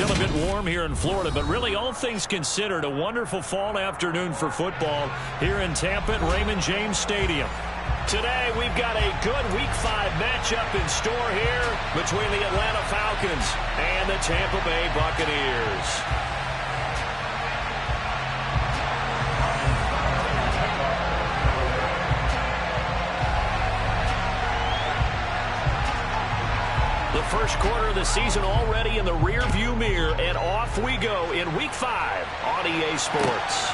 still a bit warm here in Florida, but really all things considered, a wonderful fall afternoon for football here in Tampa at Raymond James Stadium. Today we've got a good Week 5 matchup in store here between the Atlanta Falcons and the Tampa Bay Buccaneers. The first quarter of the season already in the rearview mirror, and off we go in Week 5 on EA Sports.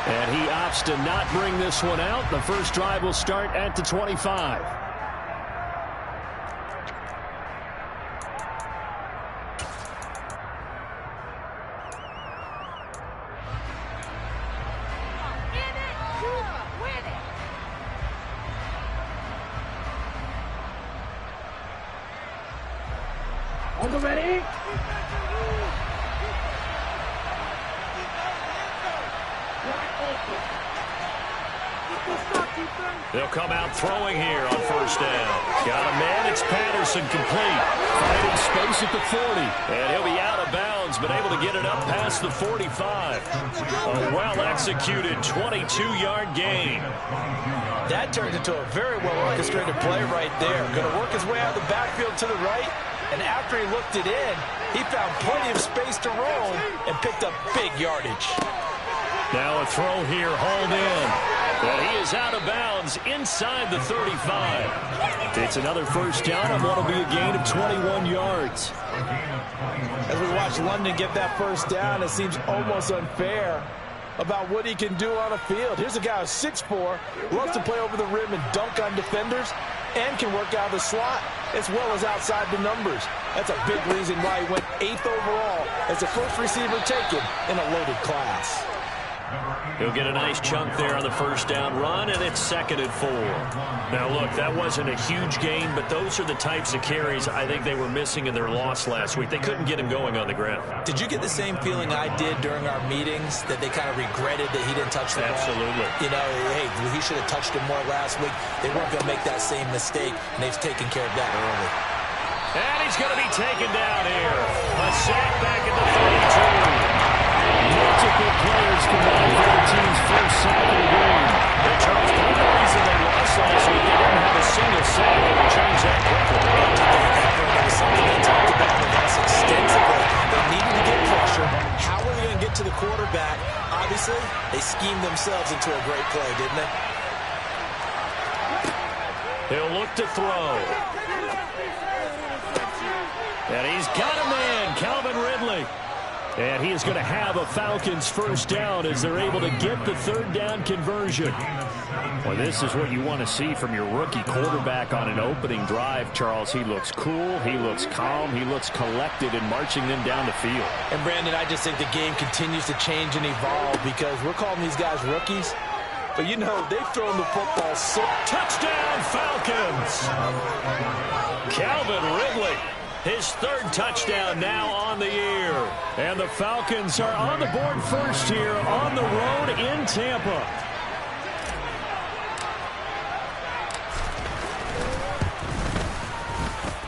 And he opts to not bring this one out. The first drive will start at the 25. Ready? They'll come out throwing here on first down. Got a man. It's Patterson complete. Finding space at the 40. And he'll be out of bounds, but able to get it up past the 45. A well-executed 22-yard gain. That turned into a very well-orchestrated play right there. Going to work his way out of the backfield to the right. And after he looked it in, he found plenty of space to roam and picked up big yardage. Now a throw here, hauled in. And he is out of bounds inside the 35. It's another first down and what will be a gain of 21 yards. As we watch London get that first down, it seems almost unfair about what he can do on a field. Here's a guy who's 6'4", loves to play over the rim and dunk on defenders, and can work out of the slot as well as outside the numbers. That's a big reason why he went 8th overall as the first receiver taken in a loaded class. He'll get a nice chunk there on the first down run, and it's 2nd and 4. Now, look, that wasn't a huge gain, but those are the types of carries I think they were missing in their loss last week. They couldn't get him going on the ground. Did you get the same feeling I did during our meetings, that they kind of regretted that he didn't touch the ball? Absolutely. You know, hey, he should have touched it more last week. They weren't going to make that same mistake, and they've taken care of that early. And he's going to be taken down here. A sack back at the 32. Multiple players combined for the team's first sack of the game. And Charles, part of the reason they lost last week, they didn't have a single sack. They can change that quickly. That was something they talked about with us extensively. They needed to get pressure. How are they going to get to the quarterback? Obviously, they schemed themselves into a great play, didn't they? He'll look to throw. And he's got a man, Calvin Ridley. And he is going to have a Falcons first down as they're able to get the third down conversion. Well, this is what you want to see from your rookie quarterback on an opening drive, Charles. He looks cool, he looks calm, he looks collected in marching them down the field. And, Brandon, I just think the game continues to change and evolve because we're calling these guys rookies. But, you know, they've thrown the football so... Touchdown, Falcons! Calvin Ridley. His third touchdown now on the year. And the Falcons are on the board first here on the road in Tampa.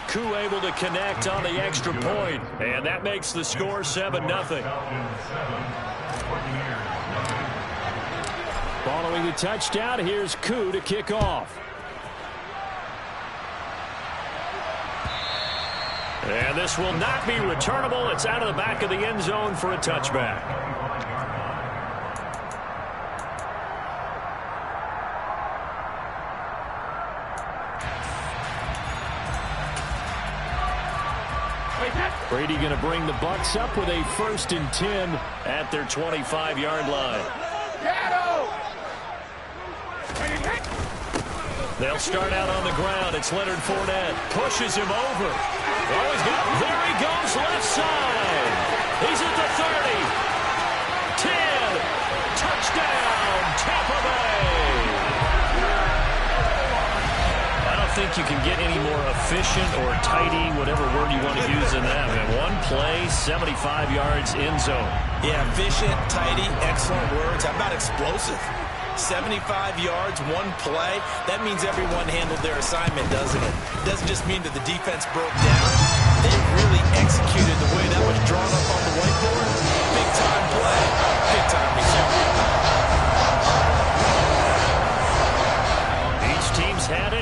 Koo able to connect on the extra point. And that makes the score 7-0. Following the touchdown, here's Koo to kick off. And this will not be returnable. It's out of the back of the end zone for a touchback. Brady going to bring the Bucs up with a 1st and 10 at their 25-yard line. They'll start out on the ground. It's Leonard Fournette. Pushes him over. Oh, there he goes, left side. He's at the 30. 10. Touchdown, Tampa Bay. I don't think you can get any more efficient or tidy, whatever word you want to use in that. Man, one play, 75 yards in zone. Yeah, efficient, tidy, excellent words. How about explosive? 75 yards, one play. That means everyone handled their assignment, doesn't it? It doesn't just mean that the defense broke down. They really executed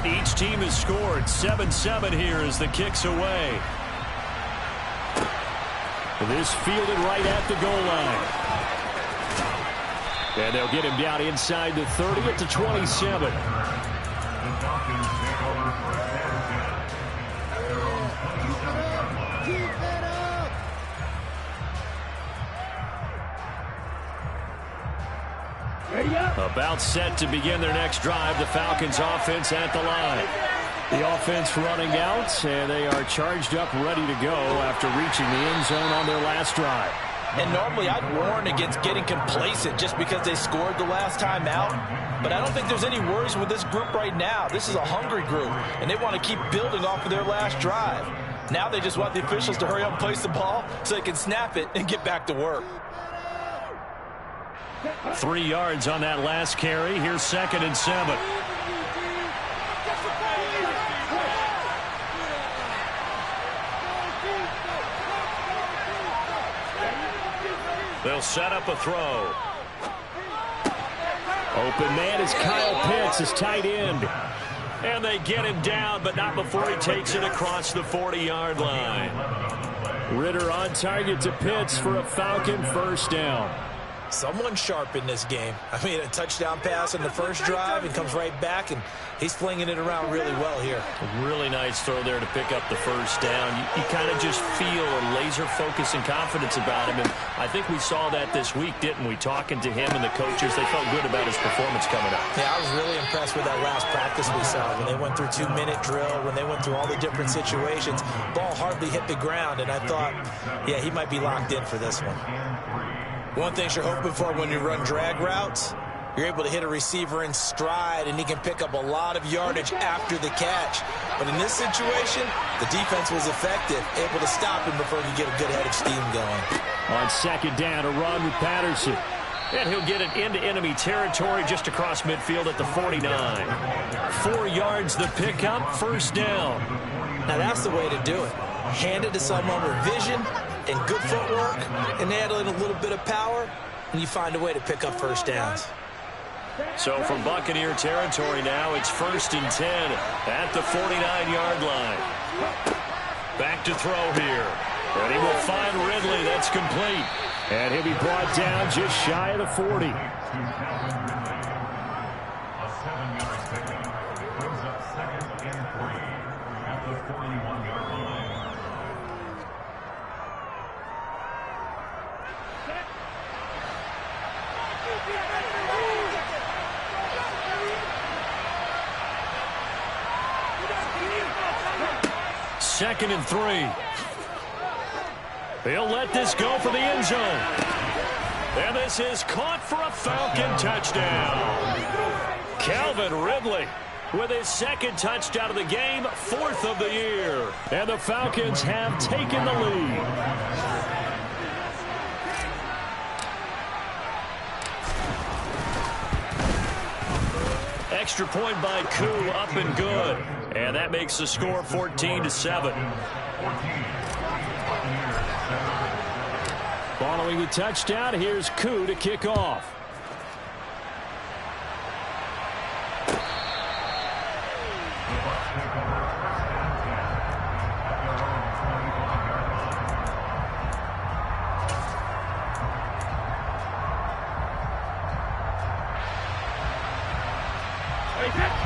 point. Each team has scored. 7-7 here as the kick's away. This fielded right at the goal line. And they'll get him down inside the 30 at the 27. About set to begin their next drive. The Falcons offense at the line. The offense running out, and they are charged up, ready to go after reaching the end zone on their last drive. And normally I'd warn against getting complacent just because they scored the last time out. But I don't think there's any worries with this group right now. This is a hungry group, and they want to keep building off of their last drive. Now they just want the officials to hurry up and place the ball so they can snap it and get back to work. 3 yards on that last carry. Here's 2nd and 7. They'll set up a throw. Open man is Kyle Pitts, his tight end. And they get him down, but not before he takes it across the 40-yard line. Ritter on target to Pitts for a Falcon first down. Someone sharp in this game. I mean, a touchdown pass in the first drive and comes right back, and he's flinging it around really well here. A really nice throw there to pick up the first down. You kind of just feel a laser focus and confidence about him, and I think we saw that this week, didn't we? Talking to him and the coaches, they felt good about his performance coming up. Yeah, I was really impressed with that last practice we saw when they went through 2-minute drill, when they went through all the different situations. Ball hardly hit the ground, and I thought, yeah, he might be locked in for this one. One thing you're hoping for when you run drag routes, you're able to hit a receiver in stride, and he can pick up a lot of yardage after the catch. But in this situation, the defense was effective, able to stop him before he could get a good head of steam going. On 2nd down, a run with Patterson. And he'll get it into enemy territory just across midfield at the 49. 4 yards the pickup, first down. Now that's the way to do it. Hand it to someone with vision and good footwork, and add in a little bit of power, and you find a way to pick up first downs. So from Buccaneer territory now, it's 1st and 10 at the 49-yard line. Back to throw here. And he will find Ridley. That's complete. And he'll be brought down just shy of the 40. Second and 3. He'll let this go for the end zone. And this is caught for a Falcon touchdown. Calvin Ridley with his 2nd touchdown of the game, 4th of the year. And the Falcons have taken the lead. Extra point by Koo, up and good. And that makes the score 14-7. Following the touchdown, here's Koo to kick off.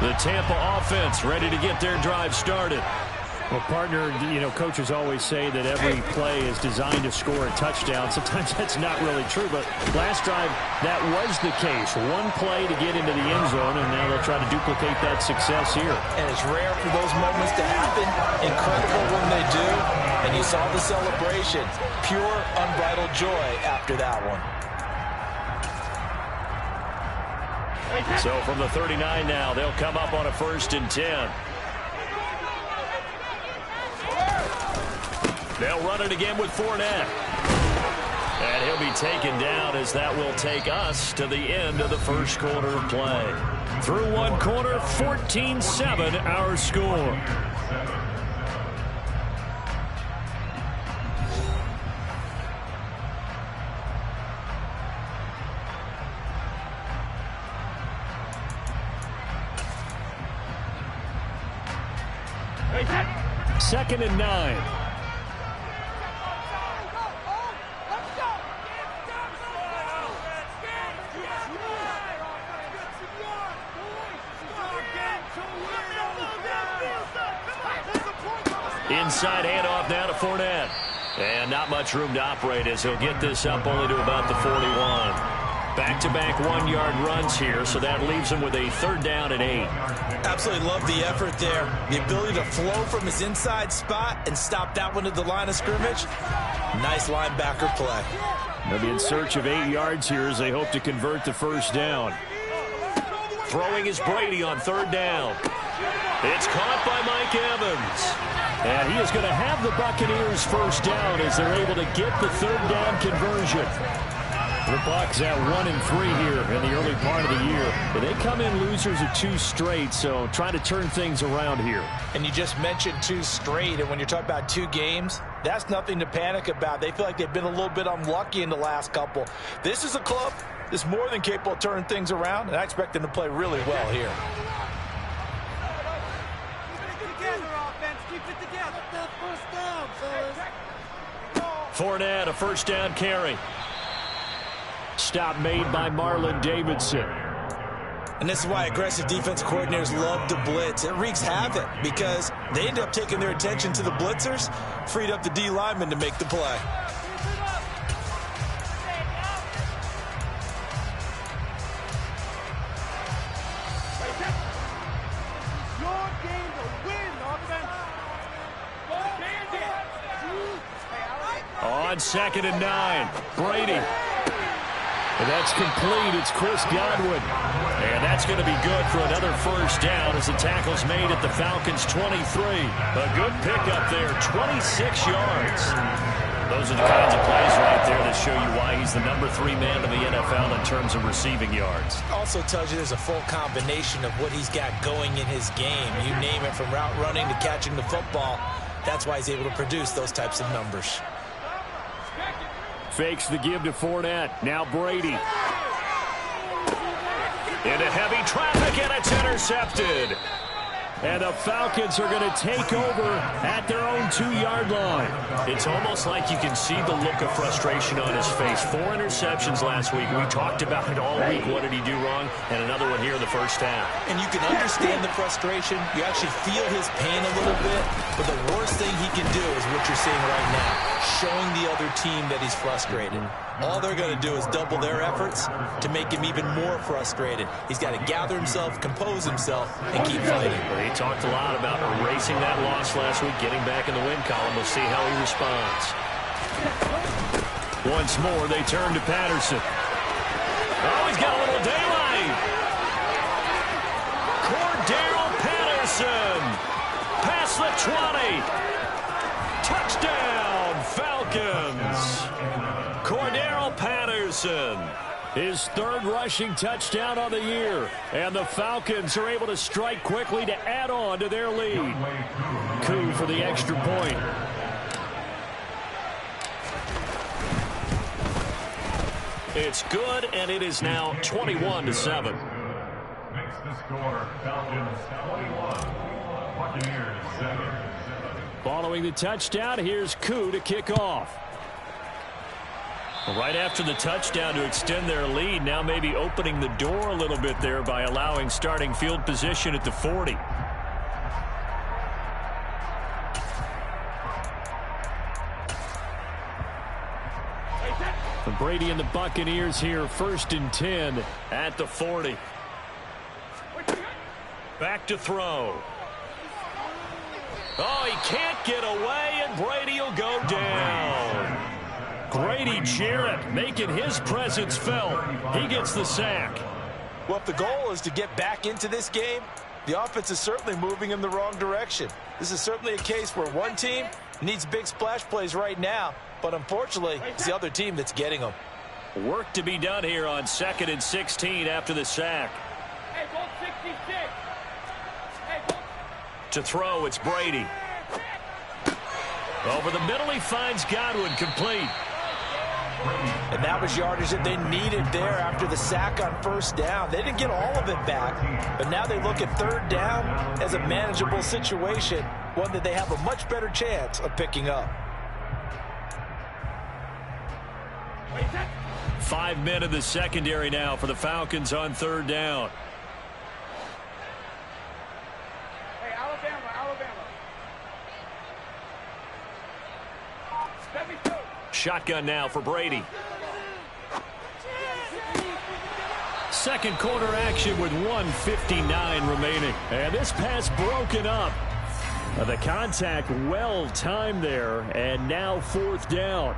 The Tampa offense ready to get their drive started. Well, partner, you know, coaches always say that every play is designed to score a touchdown. Sometimes that's not really true, but last drive, that was the case. One play to get into the end zone, and now they'll try to duplicate that success here. And it's rare for those moments to happen. Incredible when they do. And you saw the celebration. Pure, unbridled joy after that one. So from the 39 now, they'll come up on a 1st and 10. They'll run it again with Fournette. And he'll be taken down as that will take us to the end of the first quarter of play. Through one quarter, 14-7 our score. 2nd and 9. Inside handoff now to Fournette. And not much room to operate as he'll get this up only to about the 41. Back-to-back one-yard runs here, so that leaves him with a 3rd down and 8. Absolutely love the effort there. The ability to flow from his inside spot and stop that one at the line of scrimmage. Nice linebacker play. They'll be in search of 8 yards here as they hope to convert the 1st down. Throwing is Brady on 3rd down. It's caught by Mike Evans. And he is going to have the Buccaneers 1st down as they're able to get the 3rd down conversion. The Bucs at 1-3 here in the early part of the year. But they come in losers of 2 straight, so trying to turn things around here. And you just mentioned 2 straight, and when you're talking about 2 games, that's nothing to panic about. They feel like they've been a little bit unlucky in the last couple. This is a club that's more than capable of turning things around, and I expect them to play really well here. Fournette, a 1st down carry. Stop made by Marlon Davidson. And this is why aggressive defense coordinators love to blitz. It wreaks havoc because they end up taking their attention to the blitzers, freed up the D lineman to make the play. On 2nd and 9, Brady. And that's complete. It's Chris Godwin. And that's going to be good for another 1st down as the tackle's made at the Falcons' 23. A good pickup there, 26 yards. Those are the kinds of plays right there that show you why he's the number 3 man in the NFL in terms of receiving yards. Also tells you there's a full combination of what he's got going in his game. You name it, from route running to catching the football. That's why he's able to produce those types of numbers. Fakes the give to Fournette. Now Brady. Into heavy traffic, and it's intercepted. And the Falcons are going to take over at their own 2-yard line. It's almost like you can see the look of frustration on his face. 4 interceptions last week. We talked about it all week. What did he do wrong? And another one here in the 1st half. And you can understand the frustration. You actually feel his pain a little bit. But the worst thing he can do is what you're seeing right now, showing the other team that he's frustrated. All they're going to do is double their efforts to make him even more frustrated. He's got to gather himself, compose himself, and keep fighting. He talked a lot about erasing that loss last week, getting back in the win column. We'll see how he responds. Once more, they turn to Patterson. Oh, he's got a little daylight. Cordell Patterson. Past the 20. Touchdown, Falcons. Cordell Patterson. His 3rd rushing touchdown of the year. And the Falcons are able to strike quickly to add on to their lead. Coup for the extra point. It's good, and it is now 21-7. Makes the score Falcons 21, Buccaneers 7. Following the touchdown, here's Coup to kick off. Right after the touchdown to extend their lead, now maybe opening the door a little bit there by allowing starting field position at the 40. Brady and the Buccaneers here, 1st and 10 at the 40. Back to throw. Oh, he can't get away, and Brady will go down. Grady Jarrett making his presence felt. He gets the sack. Well, if the goal is to get back into this game, the offense is certainly moving in the wrong direction. This is certainly a case where one team needs big splash plays right now, but unfortunately, it's the other team that's getting them. Work to be done here on 2nd and 16 after the sack. Hey, ball 66. Hey, ball. To throw, it's Brady. Over the middle, he finds Godwin complete. And that was yardage that they needed there after the sack on first down. They didn't get all of it back, but now they look at third down as a manageable situation, one that they have a much better chance of picking up. 5 men in the secondary now for the Falcons on third down. Hey, Alabama. Shotgun now for Brady. Second quarter action with 1:59 remaining. And this pass broken up. The contact well timed there, and now fourth down.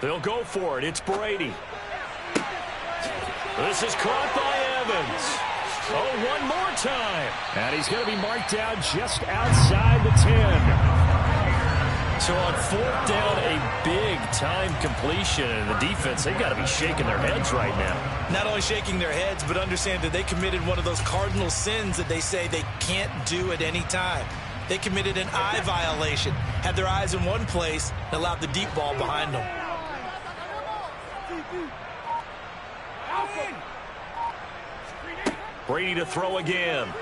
They'll go for it. It's Brady. This is caught by Evans. Oh, one more time. And he's going to be marked down just outside the 10. So on fourth down, a big-time completion. And the defense, they've got to be shaking their heads right now. Not only shaking their heads, but understand that they committed one of those cardinal sins that they say they can't do at any time. They committed an eye violation, had their eyes in one place, and allowed the deep ball behind them. Brady to throw again.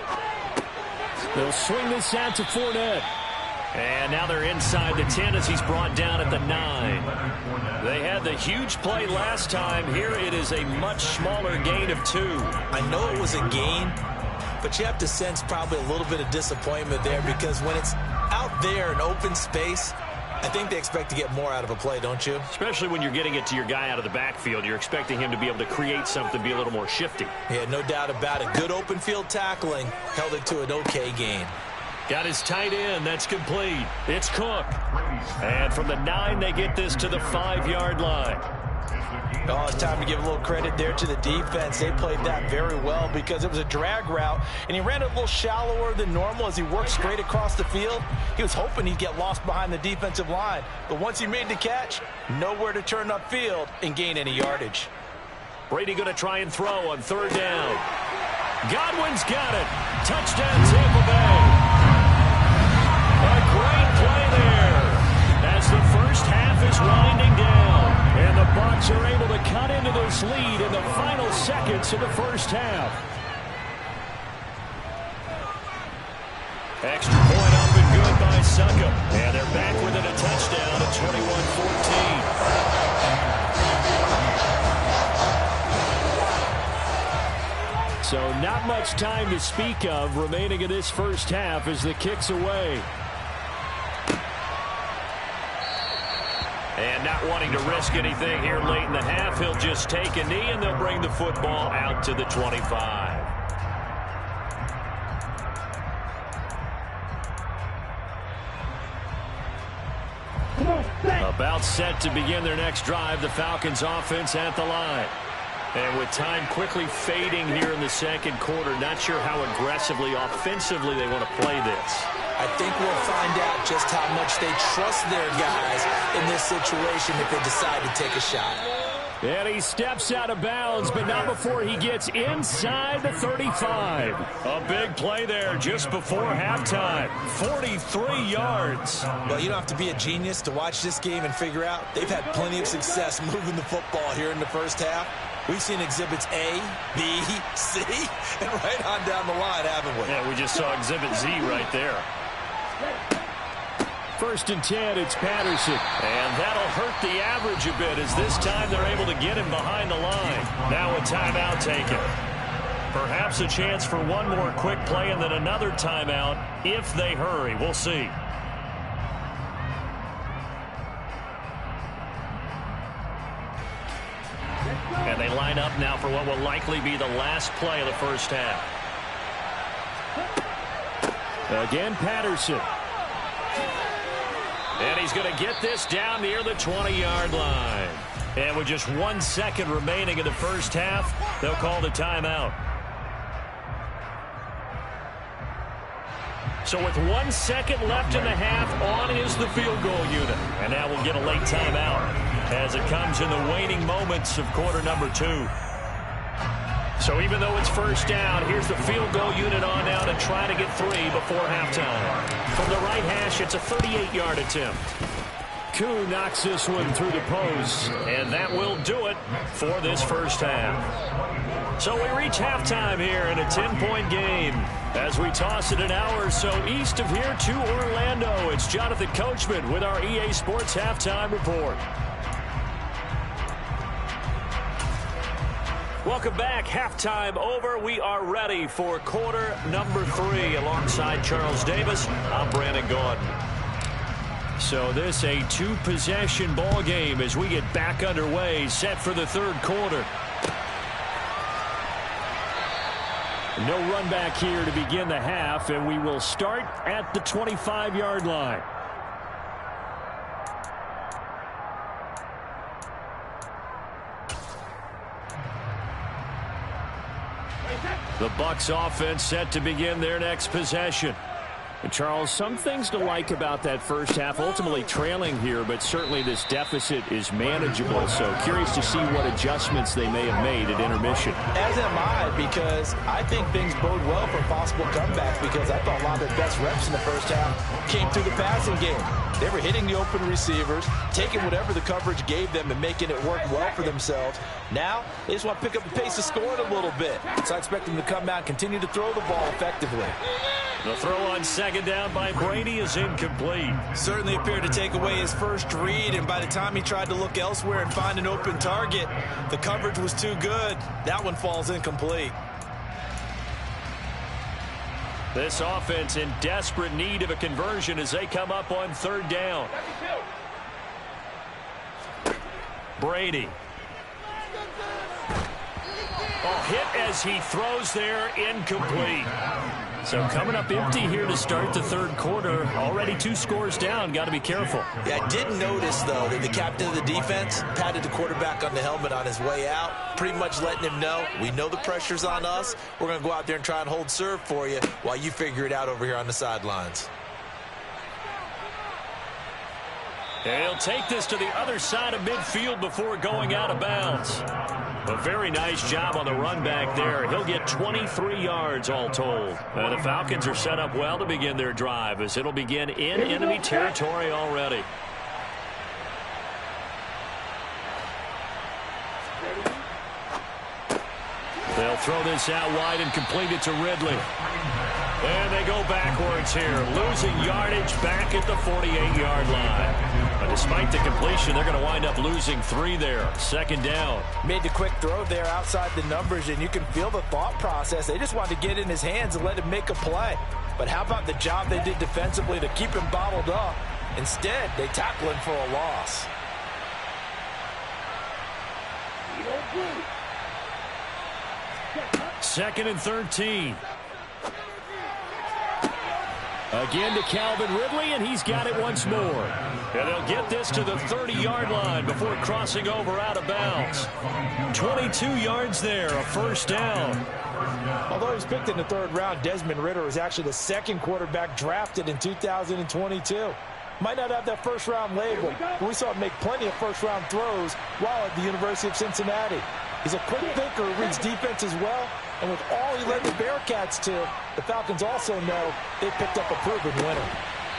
They'll swing this out to Fournette. And now they're inside the 10 as he's brought down at the 9. They had the huge play last time. Here it is a much smaller gain of 2. I know it was a gain, but you have to sense probably a little bit of disappointment there, because when it's out there in open space, I think they expect to get more out of a play, don't you? Especially when you're getting it to your guy out of the backfield. You're expecting him to be able to create something, be a little more shifty. Yeah, no doubt about it. Good open field tackling. Held it to an okay gain. Got his tight end. That's complete. It's Cook. And from the 9, they get this to the 5-yard line. Oh, it's time to give a little credit there to the defense. They played that very well because it was a drag route, and he ran it a little shallower than normal as he worked straight across the field. He was hoping he'd get lost behind the defensive line, but once he made the catch, nowhere to turn upfield and gain any yardage. Brady going to try and throw on third down. Godwin's got it. Touchdown, Tampa Bay. A great play there as the first half is winding down. And the Bucs are able to cut into this lead in the final seconds of the first half. Extra point up and good by Suckup. And they're back within a touchdown at 21-14. So not much time to speak of remaining in this first half as the kick's away. And not wanting to risk anything here late in the half, he'll just take a knee and they'll bring the football out to the 25. About set to begin their next drive, the Falcons offense at the line. And with time quickly fading here in the second quarter, not sure how aggressively, offensively they want to play this. I think we'll find out just how much they trust their guys in this situation if they decide to take a shot. And he steps out of bounds, but not before he gets inside the 35. A big play there just before halftime. 43 yards. Well, you don't have to be a genius to watch this game and figure out they've had plenty of success moving the football here in the first half. We've seen exhibits A, B, C, and right on down the line, haven't we? Yeah, we just saw exhibit Z right there. First and 10, it's Patterson. And that'll hurt the average a bit as this time they're able to get him behind the line. Now a timeout taken. Perhaps a chance for one more quick play and then another timeout if they hurry. We'll see. And they line up now for what will likely be the last play of the first half. Again, Patterson. And he's going to get this down near the 20-yard line. And with just 1 second remaining in the first half, they'll call the timeout. So with 1 second left in the half, on is the field goal unit. And now we'll get a late timeout as it comes in the waning moments of quarter number 2. So even though it's first down, here's the field goal unit on now to try to get 3 before halftime. From the right hash, it's a 38-yard attempt. Koo knocks this one through the post, and that will do it for this first half. So we reach halftime here in a 10-point game. As we toss it an hour or so east of here to Orlando, it's Jonathan Coachman with our EA Sports Halftime Report. Welcome back. Halftime over. We are ready for quarter number 3 alongside Charles Davis. I'm Brandon Gordon. So this a 2-possession ball game as we get back underway, set for the third quarter. No run back here to begin the half, and we will start at the 25-yard line. The Bucs offense set to begin their next possession. And Charles, some things to like about that first half, ultimately trailing here, but certainly this deficit is manageable. So curious to see what adjustments they may have made at intermission. As am I, because I think things bode well for possible comebacks, because I thought a lot of their best reps in the first half came through the passing game. They were hitting the open receivers, taking whatever the coverage gave them and making it work well for themselves. Now, they just want to pick up the pace of scoring a little bit. So I expect them to come out and continue to throw the ball effectively. The throw on second down by Brady is incomplete. Certainly appeared to take away his first read, and by the time he tried to look elsewhere and find an open target, the coverage was too good. That one falls incomplete. This offense in desperate need of a conversion as they come up on third down. Brady. Oh, hit as he throws there, incomplete. So coming up empty here to start the third quarter. Already 2 scores down. Got to be careful. Yeah, I did notice, though, that the captain of the defense patted the quarterback on the helmet on his way out, pretty much letting him know, we know the pressure's on us. We're going to go out there and try and hold serve for you while you figure it out over here on the sidelines. He'll take this to the other side of midfield before going out of bounds. A very nice job on the run back there. He'll get 23 yards all told. The Falcons are set up well to begin their drive as it'll begin in enemy territory already. They'll throw this out wide and complete it to Ridley. And they go backwards here, losing yardage back at the 48-yard line. But despite the completion, they're going to wind up losing 3 there. Second down. Made the quick throw there outside the numbers, and you can feel the thought process. They just wanted to get in his hands and let him make a play. But how about the job they did defensively to keep him bottled up? Instead, they tackle him for a loss. Second and 13. Again to Calvin Ridley, and he's got it once more. And they'll get this to the 30-yard line before crossing over out of bounds. 22 yards there, a first down. Although he was picked in the 3rd round, Desmond Ridder was actually the 2nd quarterback drafted in 2022. Might not have that first-round label, but we saw him make plenty of first-round throws while at the University of Cincinnati. He's a quick thinker who reads defense as well, and with all he led the Bearcats to, the Falcons also know they picked up a proven winner.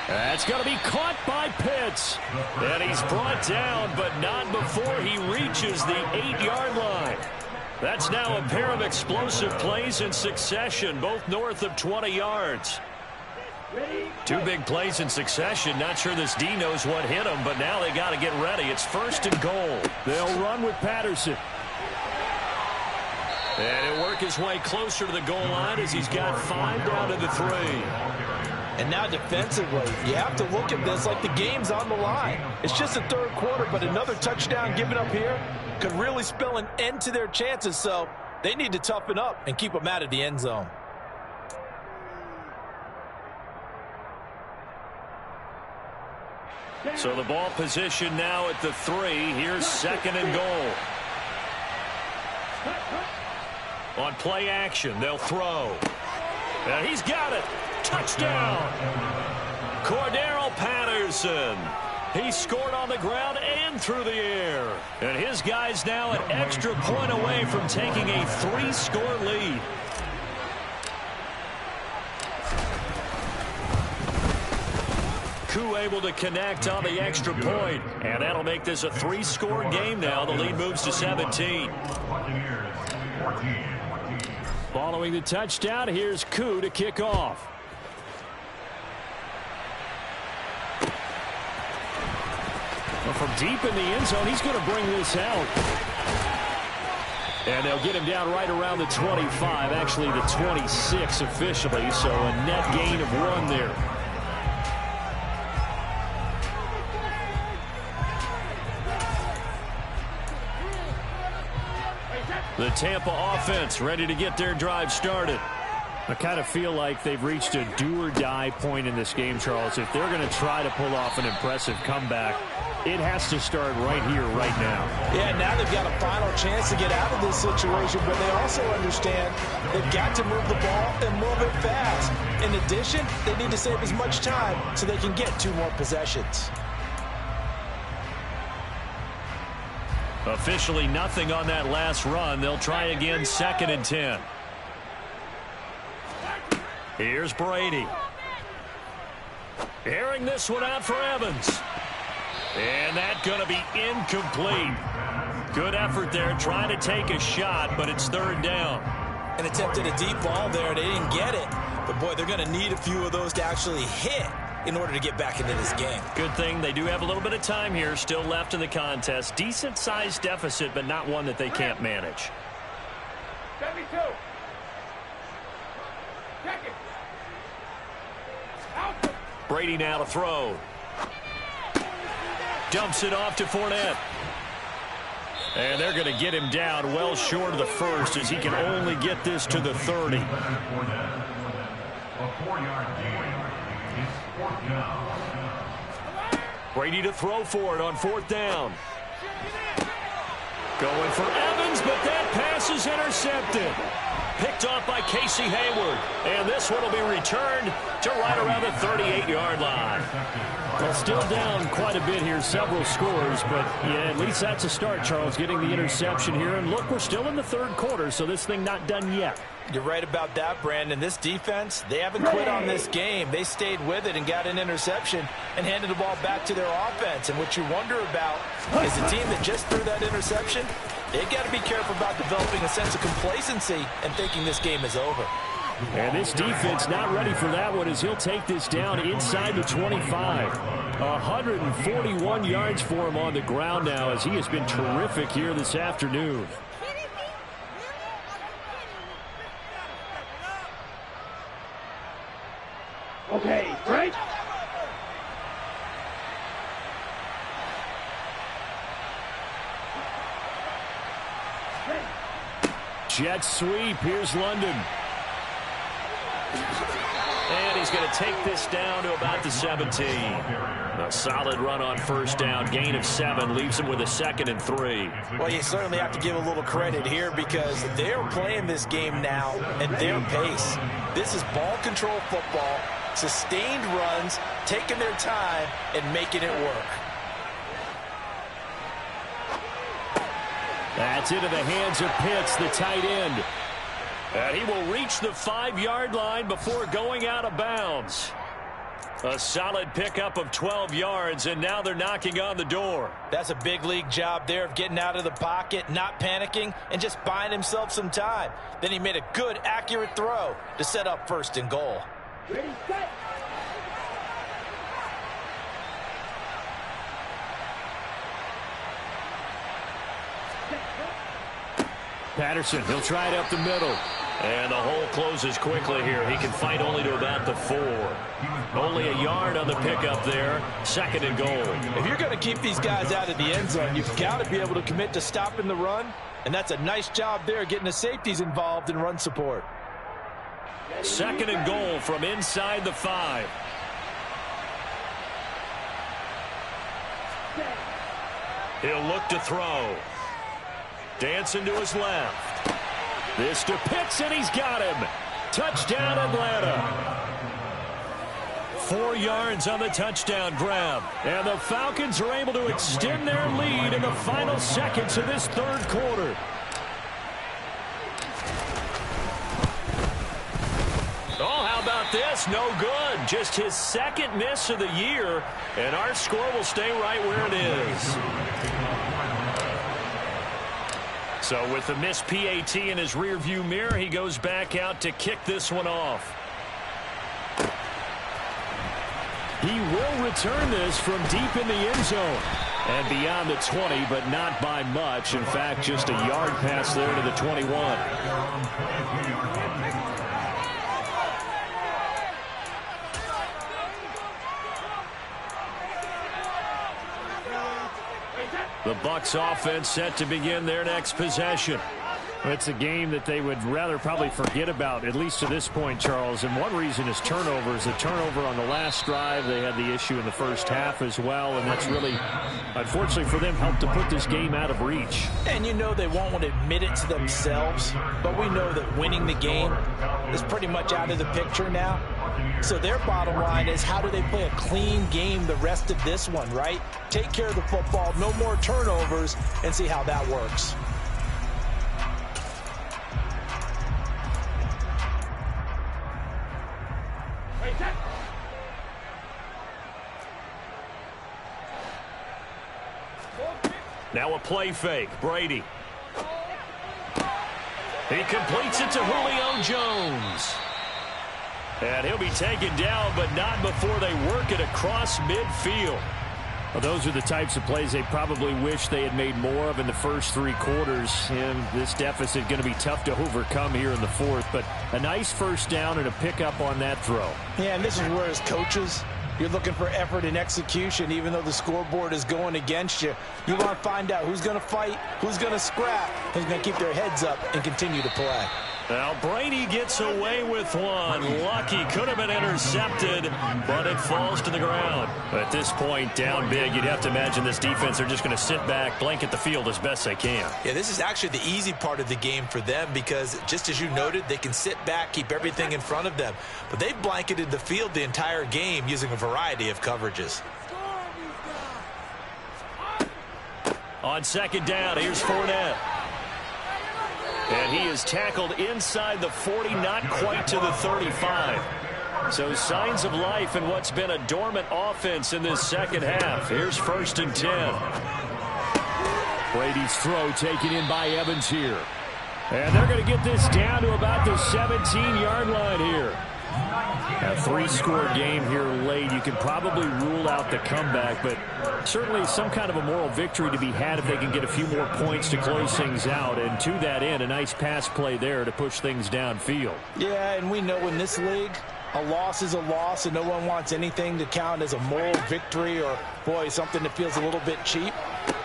That's going to be caught by Pitts. And he's brought down, but not before he reaches the 8-yard line. That's now a pair of explosive plays in succession, both north of 20 yards. 2 big plays in succession. Not sure this D knows what hit him, but now they got to get ready. It's 1st and goal. They'll run with Patterson. And he'll work his way closer to the goal line as he's got 5 down to the 3. And now defensively, you have to look at this like the game's on the line. It's just the 3rd quarter, but another touchdown given up here could really spell an end to their chances. So they need to toughen up and keep them out of the end zone. So the ball position now at the 3. Here's 2nd and goal. On play action, they'll throw. And he's got it. Touchdown. Cordero Patterson. He scored on the ground and through the air. And his guy's now an extra point away from taking a 3-score lead. Koo able to connect on the extra point. And that'll make this a 3-score game now. The lead moves to 17. Following the touchdown, here's Koo to kick off. Well, from deep in the end zone, he's going to bring this out. And they'll get him down right around the 25, actually the 26 officially, so a net gain of 1 there. The Tampa offense ready to get their drive started. I kind of feel like they've reached a do-or-die point in this game, Charles. If they're going to try to pull off an impressive comeback, it has to start right here, right now. Yeah, now they've got a final chance to get out of this situation, but they also understand they've got to move the ball and move it fast. In addition, they need to save as much time so they can get 2 more possessions. Officially nothing on that last run. They'll try again, 2nd and 10. Here's Brady. Airing this one out for Evans. And that's going to be incomplete. Good effort there, trying to take a shot, but it's 3rd down. And attempted a deep ball there. They didn't get it. But, boy, they're going to need a few of those to actually hit in order to get back into this game. Good thing they do have a little bit of time here still left in the contest. Decent-sized deficit, but not one that they can't manage. 72. Check it. Out. Brady now to throw. Dumps it off to Fournette. And they're going to get him down well short of the 1st as he can only get this to the 30. A 4-yard gain. It's 4th down. Brady to throw for it on 4th down. Going for Evans, but that pass is intercepted. Picked off by Casey Hayward. And this one will be returned to right around the 38-yard line. Well, still down quite a bit here, several scores, but yeah, at least that's a start, Charles, getting the interception here. And look, we're still in the 3rd quarter, so this thing not done yet. You're right about that, Brandon. This defense, they haven't quit on this game. They stayed with it and got an interception and handed the ball back to their offense. And what you wonder about is the team that just threw that interception, they've got to be careful about developing a sense of complacency and thinking this game is over. And this defense not ready for that one as he'll take this down inside the 25. 141 yards for him on the ground now as he has been terrific here this afternoon. Okay, break. Jet sweep. Here's London. And he's going to take this down to about the 17. A solid run on 1st down. Gain of 7 leaves him with a 2nd and 3. Well, you certainly have to give a little credit here because they're playing this game now at their pace. This is ball control football, sustained runs, taking their time, and making it work. That's into the hands of Pitts, the tight end. And he will reach the 5-yard line before going out of bounds. A solid pickup of 12 yards, and now they're knocking on the door. That's a big league job there of getting out of the pocket, not panicking, and just buying himself some time. Then he made a good, accurate throw to set up 1st and goal. Ready, set. Patterson, he'll try it up the middle. And the hole closes quickly here. He can fight only to about the 4. Only a yard on the pickup there. 2nd and goal. If you're going to keep these guys out of the end zone, you've got to be able to commit to stopping the run. And that's a nice job there, getting the safeties involved in run support. 2nd and goal from inside the 5. He'll look to throw. Dancing to his left. This to Pitts, and he's got him. Touchdown, Atlanta. 4 yards on the touchdown grab. And the Falcons are able to extend their lead in the final seconds of this third quarter. Oh, how about this? No good. Just his second miss of the year, and our score will stay right where it is. So with the missed PAT in his rearview mirror, he goes back out to kick this one off. He will return this from deep in the end zone. And beyond the 20, but not by much. In fact, just a yard pass there to the 21. The Bucs offense set to begin their next possession. It's a game that they would rather probably forget about, at least to this point, Charles. And one reason is turnovers. A turnover on the last drive. They had the issue in the first half as well. And that's really, unfortunately for them, helped to put this game out of reach. And you know they won't want to admit it to themselves. But we know that winning the game is pretty much out of the picture now. So their bottom line is, how do they play a clean game the rest of this one, right? Take care of the football, no more turnovers, and see how that works. Now a play fake. Brady. He completes it to Julio Jones. And he'll be taken down, but not before they work it across midfield. Well, those are the types of plays they probably wish they had made more of in the first 3 quarters. And this deficit going to be tough to overcome here in the fourth. But a nice first down and a pickup on that throw. Yeah, and this is where, as coaches, you're looking for effort and execution. Even though the scoreboard is going against you, you want to find out who's going to fight, who's going to scrap, who's going to keep their heads up and continue to play. Now Brady gets away with one. Lucky, could have been intercepted, but it falls to the ground. At this point, down big, you'd have to imagine this defense, they're just going to sit back, blanket the field as best they can. Yeah, this is actually the easy part of the game for them because, just as you noted, they can sit back, keep everything in front of them. But they've blanketed the field the entire game using a variety of coverages. On second down, here's Fournette. And he is tackled inside the 40, not quite to the 35. So signs of life in what's been a dormant offense in this second half. Here's 1st and 10. Brady's throw taken in by Evans here. And they're going to get this down to about the 17-yard line here. A 3-score game here late. You can probably rule out the comeback, but certainly some kind of a moral victory to be had if they can get a few more points to close things out. And to that end, a nice pass play there to push things downfield. Yeah, and we know in this league, a loss is a loss, and no one wants anything to count as a moral victory or, boy, something that feels a little bit cheap.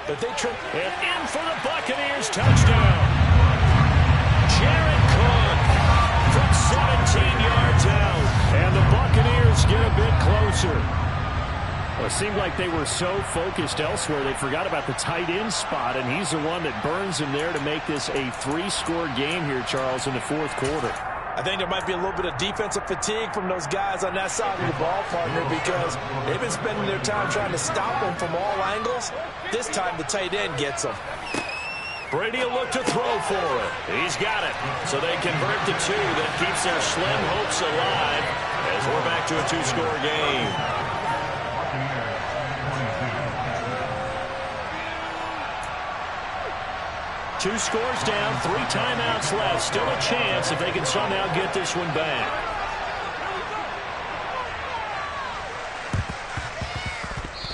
But they trip. And in for the Buccaneers, touchdown. Jared Cook from 17 yards out. And the Buccaneers get a bit closer. Well, it seemed like they were so focused elsewhere, they forgot about the tight end spot, and he's the one that burns him there to make this a 3-score game here, Charles, in the fourth quarter. I think there might be a little bit of defensive fatigue from those guys on that side of the ball, partner, because they've been spending their time trying to stop them from all angles. This time the tight end gets them. Brady will look to throw for it. He's got it. So they convert to 2. That keeps their slim hopes alive as we're back to a 2-score game. Two scores down, 3 timeouts left. Still a chance if they can somehow get this one back.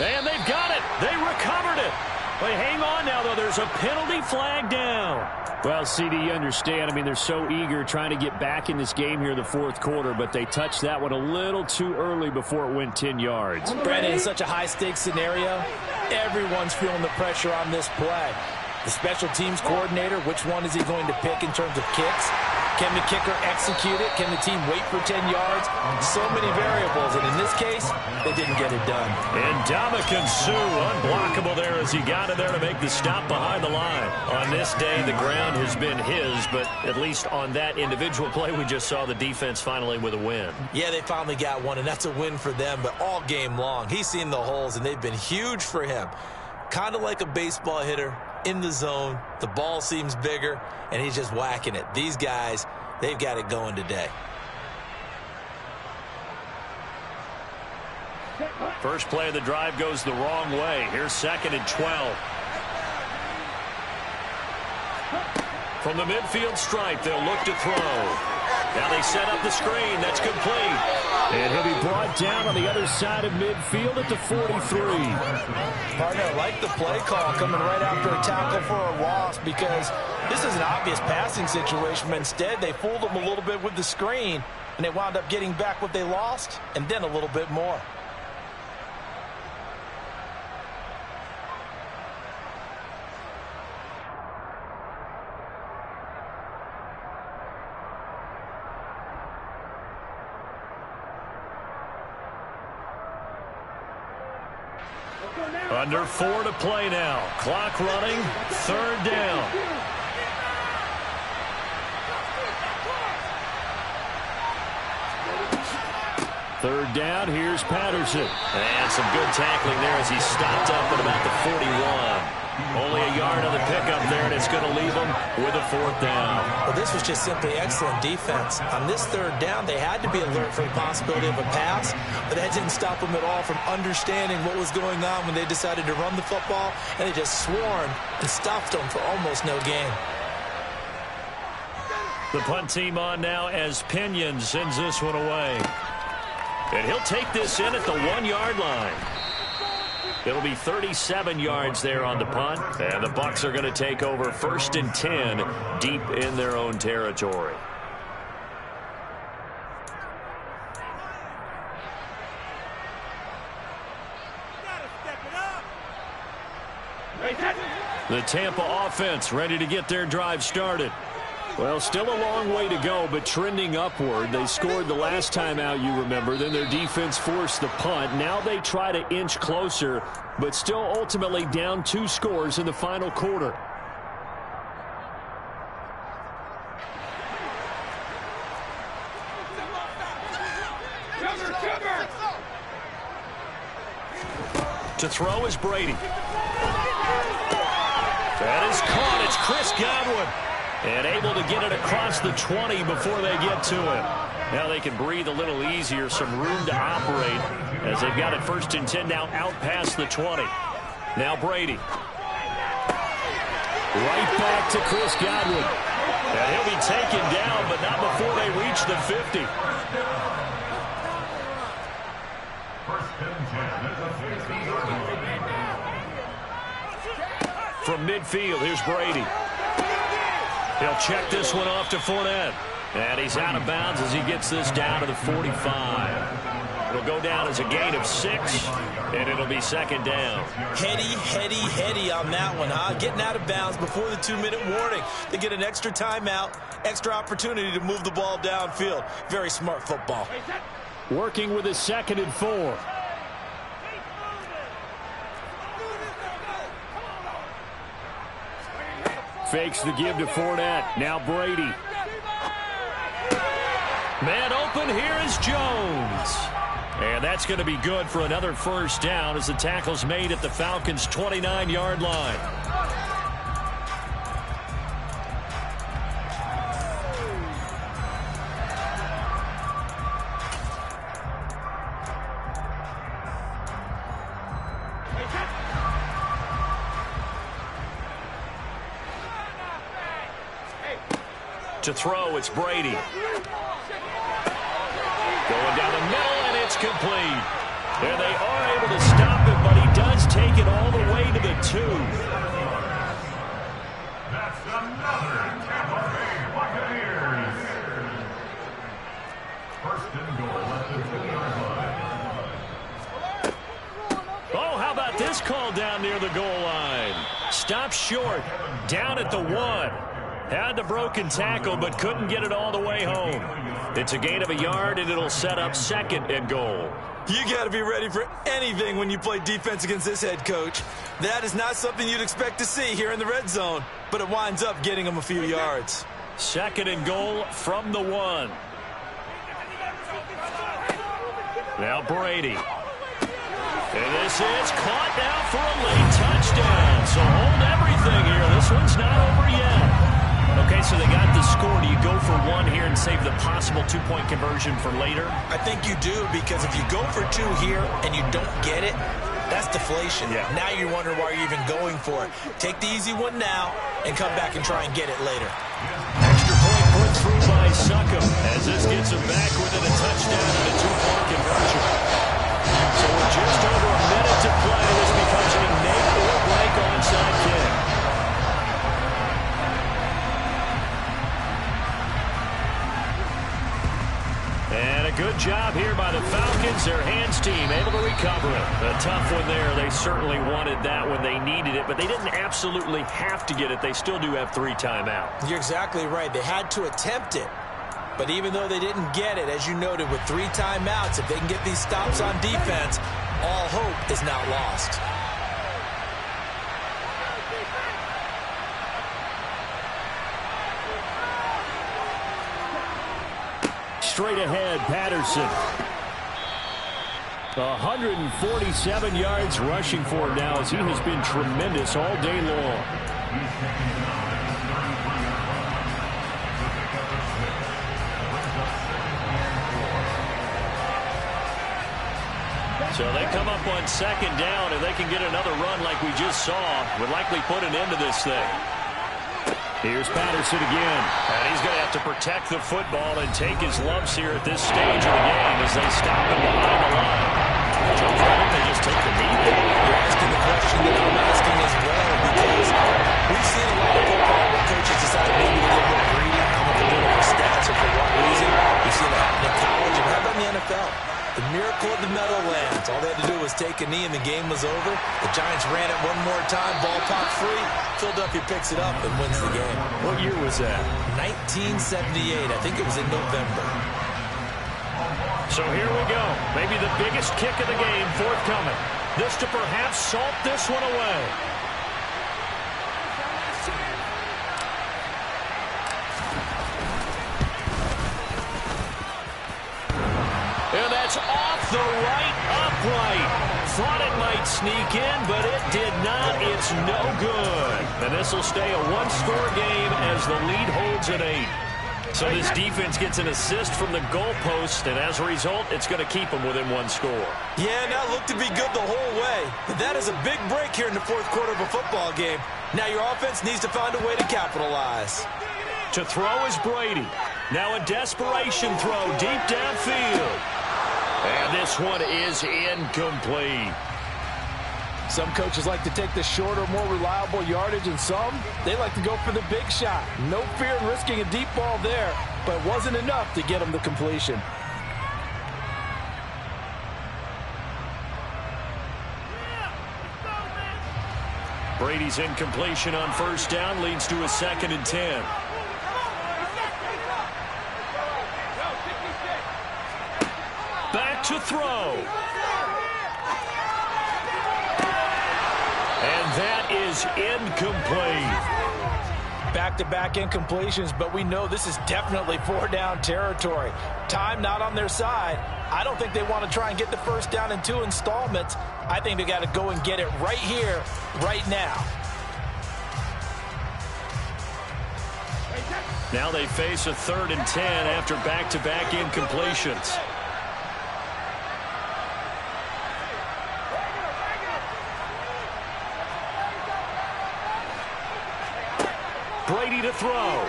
And they've got it. They recovered it. But hang on now, though. There's a penalty flag down. Well, CD, you understand. I mean, they're so eager trying to get back in this game here in the fourth quarter, but they touched that one a little too early before it went 10 yards. Brandon, in such a high-stakes scenario, everyone's feeling the pressure on this play. The special teams coordinator, which one is he going to pick in terms of kicks? Can the kicker execute it? Can the team wait for 10 yards? So many variables, and in this case, they didn't get it done. And Ndamukong Suh, unblockable there as he got in there to make the stop behind the line. On this day, the ground has been his, but at least on that individual play, we just saw the defense finally with a win. Yeah, they finally got one, and that's a win for them, but all game long, he's seen the holes, and they've been huge for him. Kind of like a baseball hitter in the zone. The ball seems bigger, and he's just whacking it. These guys, they've got it going today. First play of the drive goes the wrong way. Here's 2nd and 12. From the midfield stripe, they'll look to throw. Now they set up the screen. That's complete. And he'll be brought down on the other side of midfield at the 43. Partner, I like the play call coming right after a tackle for a loss, because this is an obvious passing situation, but instead they fooled him a little bit with the screen, and they wound up getting back what they lost and then a little bit more. Under 4 to play now. Clock running. 3rd down. Third down. Here's Patterson. And some good tackling there as he stopped up at about the 41. Only a yard on the pickup there, and it's going to leave him with a 4th down. Well, this was just simply excellent defense. On this 3rd down, they had to be alert for the possibility of a pass, but that didn't stop them at all from understanding what was going on when they decided to run the football, and they just swarmed and stuffed them for almost no gain. The punt team on now as Pinion sends this one away. And he'll take this in at the 1-yard line. It'll be 37 yards there on the punt, and the Bucs are going to take over 1st and 10 deep in their own territory. The Tampa offense ready to get their drive started. Well, still a long way to go, but trending upward. They scored the last time out, you remember. Then their defense forced the punt. Now they try to inch closer, but still ultimately down 2 scores in the final quarter. To throw is Brady. That is caught. It's Chris Godwin. And able to get it across the 20 before they get to it. Now they can breathe a little easier, some room to operate as they've got it 1st and 10 now out past the 20. Now Brady. Right back to Chris Godwin. And he'll be taken down, but not before they reach the 50. From midfield, here's Brady. He'll check this one off to Fournette. And he's out of bounds as he gets this down to the 45. It'll go down as a gain of 6, and it'll be 2nd down. Heady on that one, huh? Getting out of bounds before the 2-minute warning. They get an extra timeout, extra opportunity to move the ball downfield. Very smart football. Working with his 2nd and 4. Fakes the give to Fournette. Now Brady. Man open, here is Jones. And that's going to be good for another 1st down as the tackle's made at the Falcons' 29-yard line. To throw, it's Brady. Going down the middle, and it's complete. And they are able to stop it, but he does take it all the way to the 2. That's another Tampa Bay Buccaneers. 1st and goal at the 2-yard line. Oh, how about this call down near the goal line? Stop short, down at the 1. Had the broken tackle, but couldn't get it all the way home. It's a gain of a yard, and it'll set up 2nd and goal. You got to be ready for anything when you play defense against this head coach. That is not something you'd expect to see here in the red zone, but it winds up getting him a few yards. 2nd and goal from the 1. Now Brady. And this is caught now for a late touchdown. So hold everything here. This one's not over yet. Okay, so they got the score. Do you go for 1 here and save the possible 2-point conversion for later? I think you do, because if you go for 2 here and you don't get it, that's deflation. Yeah. Now you're wondering why you're even going for it. Take the easy one now and come back and try and get it later. Extra point put through by Succop as this gets him back within a touchdown and a 2-point conversion. So with just over a minute to play, this becomes a make or break onside kick. And a good job here by the Falcons. Their hands team able to recover it. A tough one there. They certainly wanted that when they needed it, but they didn't absolutely have to get it. They still do have 3 timeouts. You're exactly right. They had to attempt it. But even though they didn't get it, as you noted, with 3 timeouts, if they can get these stops on defense, all hope is not lost. Straight ahead, Patterson. 147 yards rushing for him now as he has been tremendous all day long. So they come up on 2nd down, and they can get another run like we just saw. Would likely put an end to this thing. Here's Patterson again. And he's going to have to protect the football and take his lumps here at this stage of the game as they stop him behind the line. Why don't they just take the knee there? You're asking the question that I'm asking as well, because we've seen a lot of football where coaches decide maybe to get more greedy, come up with little stats, or for what reason. We've seen it happen in college, and how about in the NFL? The miracle of the Meadowlands. All they had to do was take a knee and the game was over. The Giants ran it one more time, ball popped free. Philadelphia picks it up and wins the game. What year was that? 1978. I think it was in November. So here we go. Maybe the biggest kick of the game forthcoming. This to perhaps salt this one away. And that's off the right upright. Thought it might sneak in, but it did not. It's no good. And this will stay a 1-score game as the lead holds at 8. So this defense gets an assist from the goalpost, and as a result, it's going to keep them within 1 score. Yeah, now looked to be good the whole way. But that is a big break here in the 4th quarter of a football game. Now your offense needs to find a way to capitalize. To throw is Brady. Now a desperation throw deep downfield. And this one is incomplete. Some coaches like to take the shorter, more reliable yardage, and some, they like to go for the big shot. No fear in risking a deep ball there, but it wasn't enough to get them the completion. Brady's incompletion on 1st down leads to a 2nd and 10. Back to throw. And that is incomplete. Back-to-back incompletions, but we know this is definitely 4-down territory. Time not on their side. I don't think they want to try and get the 1st down in 2 installments. I think they got to go and get it right here, right now. Now they face a 3rd and 10 after back-to-back incompletions. Brady to throw.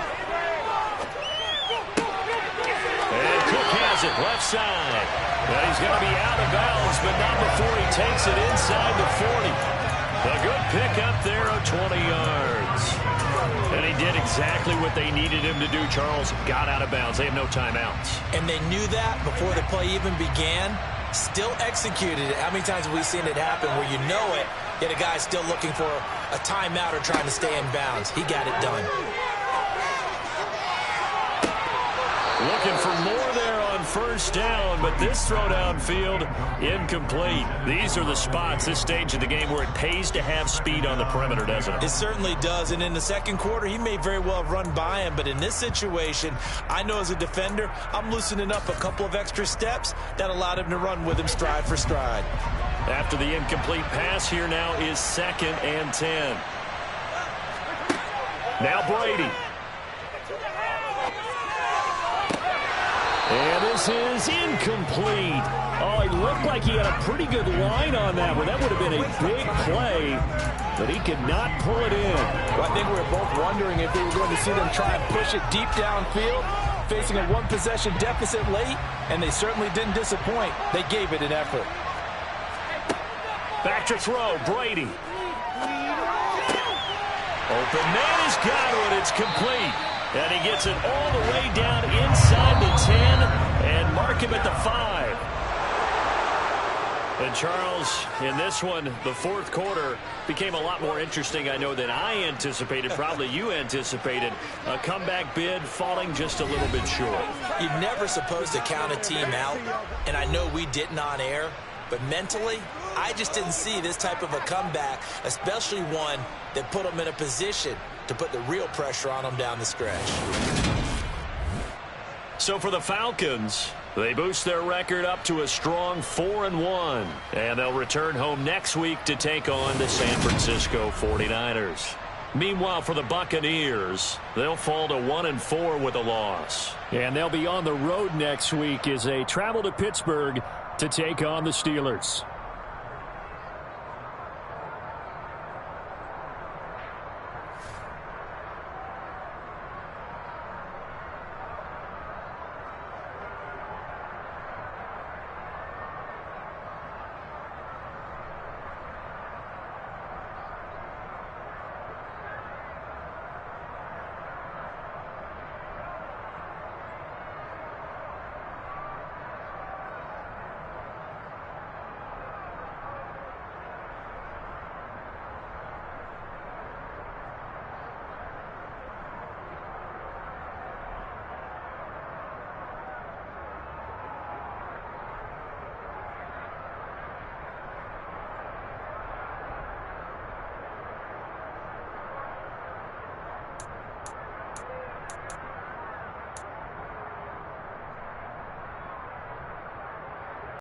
And Cook has it left side. Well, he's going to be out of bounds, but not before he takes it inside the 40. A good pickup there of 20 yards. And he did exactly what they needed him to do, Charles. Got out of bounds. They have no timeouts. And they knew that before the play even began. Still executed it. How many times have we seen it happen where you know it, yet a guy's still looking for a timeout or trying to stay in bounds? He got it done. looking for more there on first down, but this throw downfield incomplete. These are the spots, this stage of the game, where it pays to have speed on the perimeter, doesn't it? It certainly does, and in the second quarter, he may very well have run by him, but in this situation, I know as a defender, I'm loosening up a couple of extra steps that allowed him to run with him stride for stride. After the incomplete pass, here now is 2nd and 10. Now Brady. And this is incomplete. Oh, it looked like he had a pretty good line on that one. That would have been a big play, but he could not pull it in. Well, I think we were both wondering if we were going to see them try and push it deep downfield, facing a one-possession deficit late, and they certainly didn't disappoint. They gave it an effort. Back to throw, Brady. Open man has got it. It's complete. And he gets it all the way down inside the 10 and mark him at the 5. And Charles, in this one, the fourth quarter became a lot more interesting, I know, than I anticipated. Probably you anticipated. A comeback bid falling just a little bit short. You're never supposed to count a team out, and I know we didn't on air, but mentally, I just didn't see this type of a comeback, especially one that put them in a position to put the real pressure on them down the stretch. So for the Falcons, they boost their record up to a strong 4-1. And they'll return home next week to take on the San Francisco 49ers. Meanwhile, for the Buccaneers, they'll fall to 1-4 with a loss. And they'll be on the road next week as they travel to Pittsburgh to take on the Steelers.